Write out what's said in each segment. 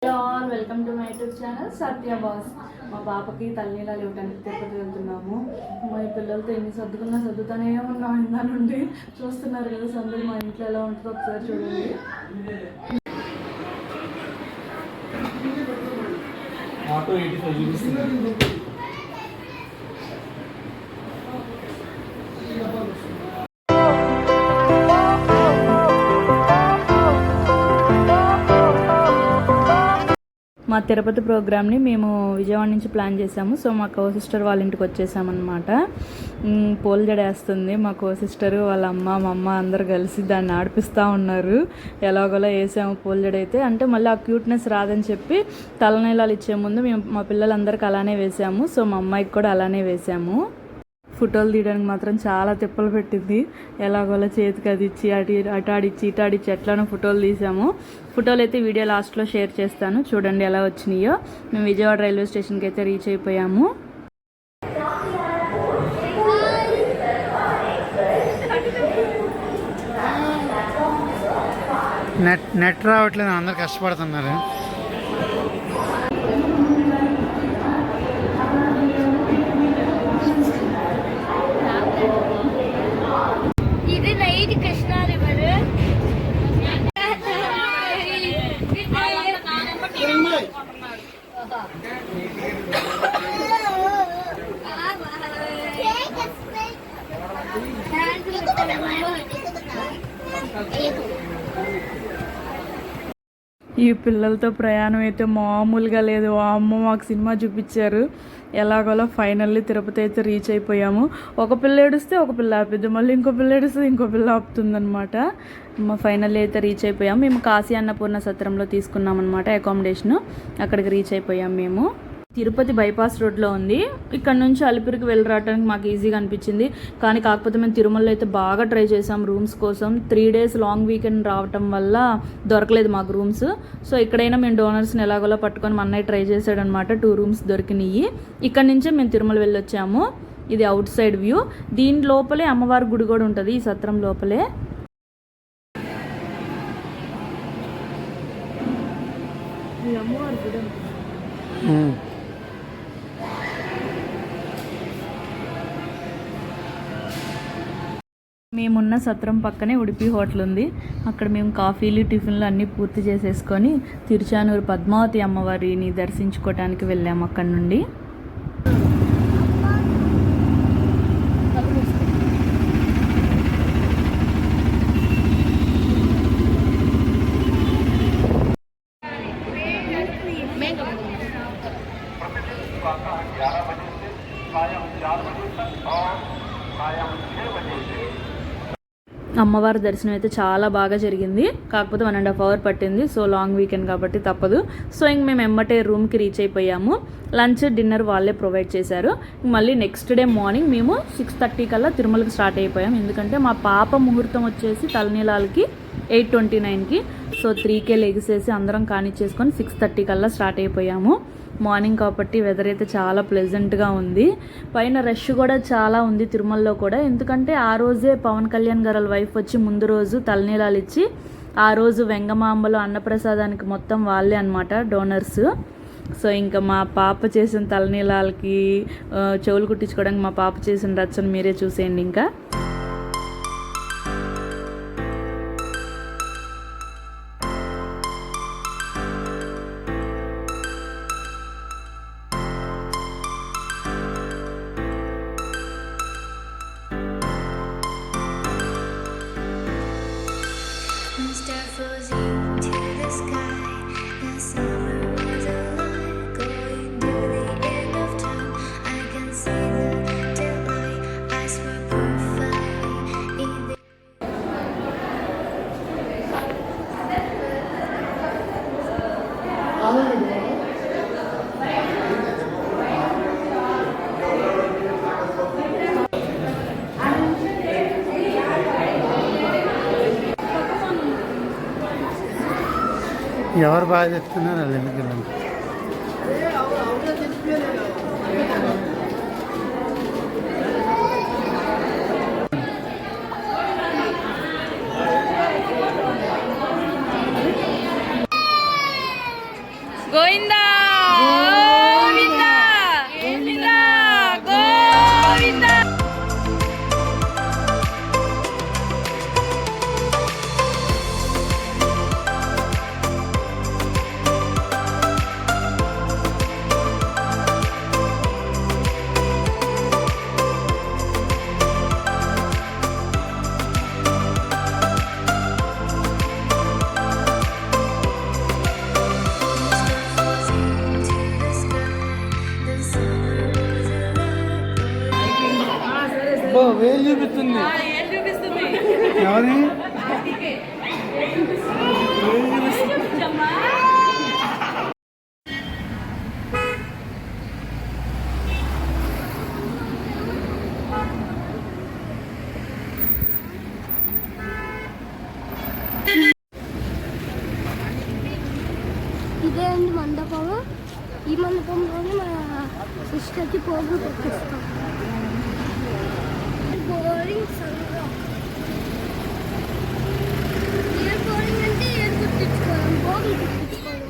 Hello all, welcome to my YouTube channel Satya boss. మా పాపకి తలనీలాలు ఇవ్వడానికి తిరుపతి వెళ్తున్నాము. మా పిల్లలతో ఎన్ని సర్దుతానే ఉన్నాం ఇందా నుండి. చూస్తున్నారు కదా సందులు మా ఇంట్లో ఎలా ఉంటుందో ఒకసారి చూడండి. ఆటో 85 చూపిస్తుంది. మా తిరుపతి ప్రోగ్రామ్ని మేము విజయవాడ నుంచి ప్లాన్ చేసాము. సో మా కో సిస్టర్ వాళ్ళ ఇంటికి వచ్చేసామన్నమాట. పూల జడ వేస్తుంది మా కో సిస్టర్, వాళ్ళ అమ్మ మా అమ్మ అందరు కలిసి దాన్ని ఆడిపిస్తూ ఉన్నారు. ఎలాగోలా వేసాము పూల జడ అయితే. అంటే మళ్ళీ ఆ క్యూట్నెస్ రాదని చెప్పి తలనీలాలు ఇచ్చే ముందు మేము మా పిల్లలందరికీ అలానే వేసాము. సో మా అమ్మాయికి కూడా అలానే వేసాము. ఫోటోలు తీయడానికి మాత్రం చాలా తిప్పలు పెట్టింది. ఎలాగోలా చేతికి అది ఇచ్చి అటాడిచ్చి ఇటాడిచ్చి ఎట్లానో ఫోటోలు తీసాము. ఫోటోలు అయితే వీడియో లాస్ట్లో షేర్ చేస్తాను, చూడండి ఎలా వచ్చినాయో. మేము విజయవాడ రైల్వే స్టేషన్కి అయితే రీచ్ అయిపోయాము. నెట్ రావట్లేదు, అందరు కష్టపడుతున్నారు. ఇది నైట్ కృష్ణా రివర్. ఈ పిల్లలతో ప్రయాణం అయితే మామూలుగా లేదు. అమ్మ మాకు సినిమా చూపించారు. ఎలాగోలా ఫైనల్లీ తిరుపతి అయితే రీచ్ అయిపోయాము. ఒక పిల్ల ఏడుస్తే ఒక పిల్ల ఆపిద్ది, మళ్ళీ ఇంకో పిల్ల ఏడుస్తే ఇంకో పిల్ల ఆపుతుందనమాట. ఫైనల్లీ అయితే రీచ్ అయిపోయాము. మేము కాశీ అన్నపూర్ణ సత్రంలో తీసుకున్నాం అనమాట అకామిడేషను. అక్కడికి రీచ్ అయిపోయాం మేము. తిరుపతి బైపాస్ రోడ్లో ఉంది. ఇక్కడ నుంచి అలిపిరికి వెళ్ళి రావడానికి మాకు ఈజీగా అనిపించింది. కానీ కాకపోతే మేము తిరుమలలో అయితే బాగా ట్రై చేసాం రూమ్స్ కోసం. 3 days లాంగ్ వీకెండ్ రావటం వల్ల దొరకలేదు మాకు రూమ్స్. సో ఇక్కడైనా మేము డోనర్స్ని ఎలాగోలా పట్టుకొని మా అన్నయ్య ట్రై చేశాడనమాట. 2 rooms దొరికినాయి. ఇక్కడ నుంచే మేము తిరుమల వెళ్ళొచ్చాము. ఇది అవుట్ సైడ్ వ్యూ. దీని లోపలే అమ్మవారి గుడి కూడా ఉంటుంది, ఈ సత్రం లోపలే. అమ్మవారి గుడి మేమున్న సత్రం పక్కనే ఉడిపి హోటల్ ఉంది. అక్కడ మేము కాఫీలు టిఫిన్లు అన్నీ పూర్తి చేసేసుకొని తిరుచానూరు పద్మావతి అమ్మవారిని దర్శించుకోవడానికి వెళ్ళాము అక్కడి నుండి. అమ్మవారి దర్శనం అయితే చాలా బాగా జరిగింది. కాకపోతే 1.5 hour పట్టింది. సో లాంగ్ వీకెండ్ కాబట్టి తప్పదు. సో ఇంక మేము ఎమ్మటే రూమ్కి రీచ్ అయిపోయాము. లంచ్ డిన్నర్ వాళ్ళే ప్రొవైడ్ చేశారు. మళ్ళీ నెక్స్ట్ డే మార్నింగ్ మేము 6:30 కల్లా తిరుమలకి స్టార్ట్ అయిపోయాం. ఎందుకంటే మా పాప ముహూర్తం వచ్చేసి తలనీలాలకి 8:29కి. సో 3కే లెగిసేసి అందరం కానిచ్చేసుకొని 6:30 కల్లా స్టార్ట్ అయిపోయాము. మార్నింగ్ కాబట్టి వెదర్ అయితే చాలా ప్లెజెంట్గా ఉంది. పైన రష్ కూడా చాలా ఉంది తిరుమలలో కూడా. ఎందుకంటే ఆ రోజే పవన్ కళ్యాణ్ గారి వైఫ్ వచ్చి ముందు రోజు తలనీలాలు ఇచ్చి ఆ రోజు వెంగమాంబలో అన్నప్రసాదానికి మొత్తం వాళ్ళే అనమాట డోనర్స్. సో ఇంకా మా పాప చేసిన తలనీలాలకి చెవులు కుట్టించుకోవడానికి మా పాప చేసిన రచ్చను మీరే చూసేయండి. ఇంకా ఎవరు బాగా చెప్తున్నారు వాళ్ళు ఎందుకు గోవిందా గోవిందా గోవిందా గోవిందా. వేలు చూపిస్తుంది ఎవరి ఇదే అండి మండపము. ఈ మండపంలోనే మన సిస్టర్కి పోగులు పెట్టిస్తాం. బోరింగ్ సంగా ఇయర్ బోరింగ్ అంటే ఇయర్ కుట్టించుకోవడం, పోగులు కుట్టించుకోవడం.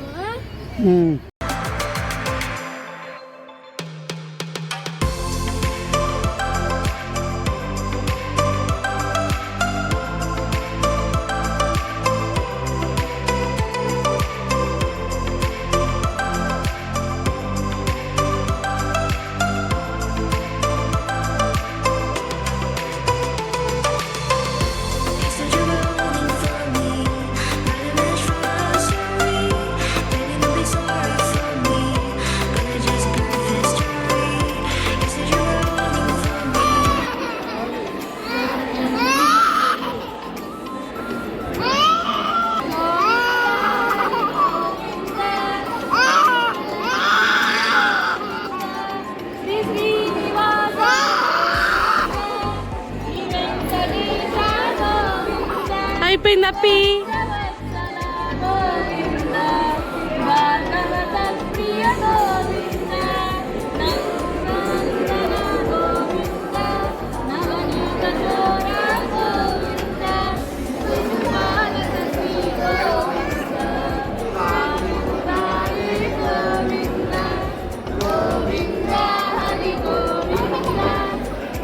అయిపోయింది అప్పి.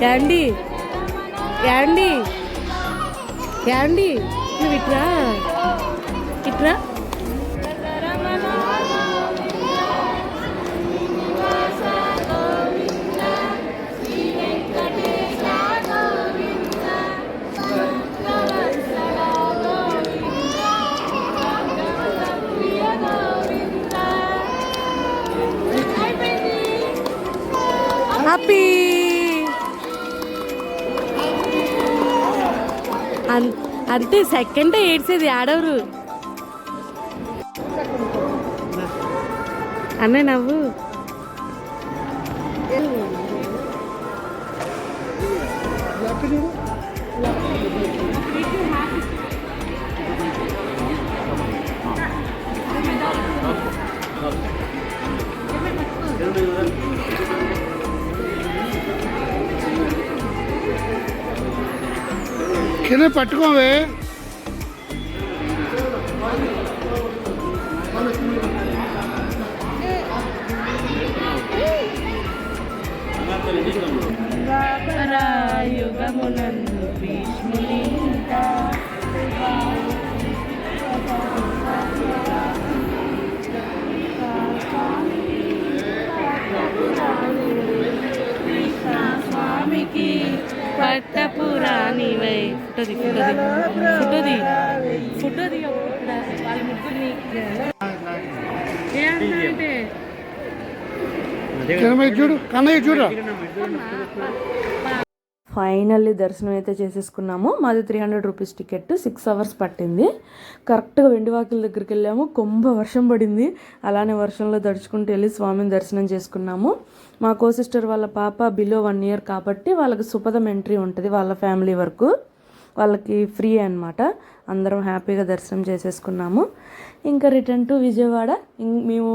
క్యాండీ క్యాండీ క్యాండీ నువ్వు ఇట్రా ఇట్రా. హ్యాపీ అంతే. సెకండ్ ఏడ్చేది ఆడవరు. అన్నయ్య నవ్వు. కింద పట్టుకోవే. యుగమునందు భీష్ముని స్వామికి పట్టపురాణి వై ఫుటోది ఫుటోది ఫుటోది వాళ్ళ ముగ్గురిని ఏమంటే చూడు కన్నయ్య చూడు. ఫైనల్లీ దర్శనం అయితే చేసేసుకున్నాము. మాది 300 రూపీస్ టికెట్. 6 అవర్స్ పట్టింది. కరెక్ట్గా వెండివాకిల దగ్గరికి వెళ్ళాము. కొంబ వర్షం పడింది. అలానే వర్షంలో దడుచుకుంటూ వెళ్ళి స్వామిని దర్శనం చేసుకున్నాము. మా కో సిస్టర్ వాళ్ళ పాప బిలో 1 year కాబట్టి వాళ్ళకి సుపదం ఎంట్రీ ఉంటుంది. వాళ్ళ ఫ్యామిలీ వరకు వాళ్ళకి ఫ్రీ అన్నమాట. అందరం హ్యాపీగా దర్శనం చేసేసుకున్నాము. ఇంకా రిటర్న్ టు విజయవాడ. మేము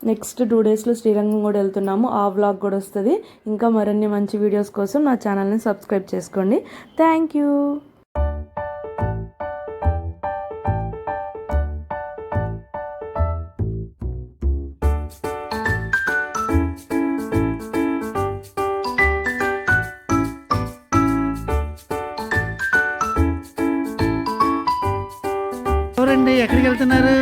నెక్స్ట్ 2 daysలో శ్రీరంగం కూడా వెళ్తున్నాము. ఆ వ్లాగ్ కూడా వస్తుంది. ఇంకా మరిన్ని మంచి వీడియోస్ కోసం నా ఛానల్ని సబ్స్క్రైబ్ చేసుకోండి. Thank you. ఎవరండి, ఎక్కడికి వెళ్తున్నారు?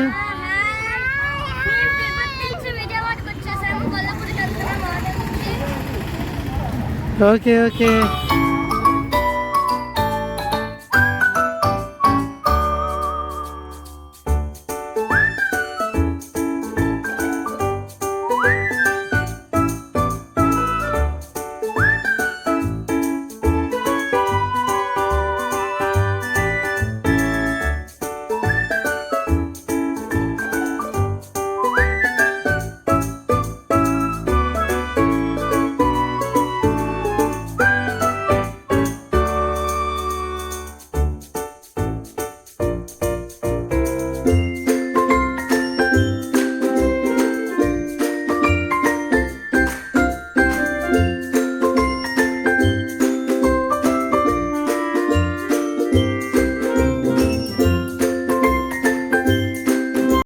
Okay okay.